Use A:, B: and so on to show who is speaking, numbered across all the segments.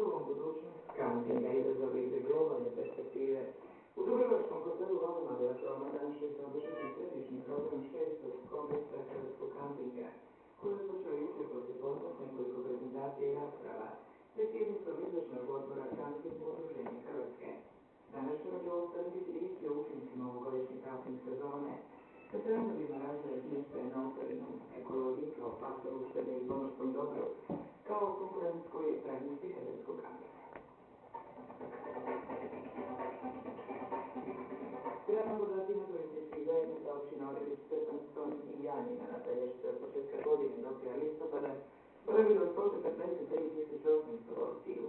A: Kakovom budućnost kampinga izazovi iz globalne perspektive. U Dubrovačkom hotelu Valma Beatroma danas će se održati središnji program 6. kongresa hrvatskog kampinga, koji je počeo jučer poslijepodne s nekoliko prezentacija i rasprava, te sjednicom izvršnog odbora Kamping udruženja Hrvatske. Danas će među ostalim biti riječi o učincima ovogodišnje kamping sezone, te trendovima razvoja smještaja na otvorenom, ekologiji kao faktoru uštede i pomorskom dobru, kao konkurentskoj prednosti hrvatskog kampinga. Prema podacima turističkih zajednica općina Orebić, Trpanston i Janina na Pelješcu od početka godine do kraja listopada boravilo od 143.800 gostiju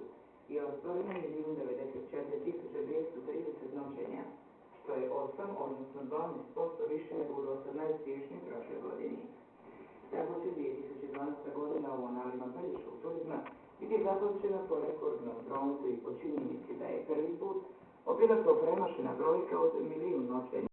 A: i ostvareno 1.094.230 noćenja, što je 8, odnosno 12% više nego u dosad siječnju prošle godini. Tako će 2012. godina u analima pelješkog turizma biti započena po rekordnom prometu i po činjenici da je prvi put obilato premašena brojka od 1.000.000 noćenja.